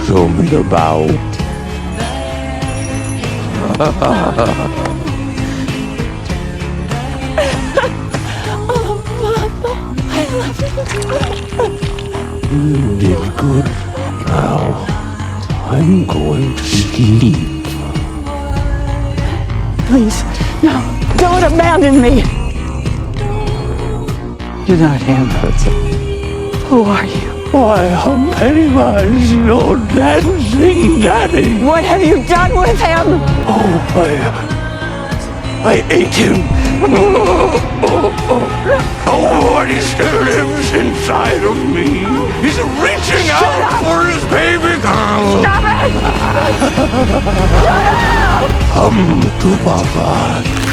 Show me the bow. You did good. Now, I'm going to sleep. Please, no, don't abandon me. You're not him. Who are you? Why, I'm Pennywise, your dancing daddy. What have you done with him? Oh, I ate him. Oh, and he still lives inside of me. He's reaching out for his baby girl. Stop it! Come to Papa.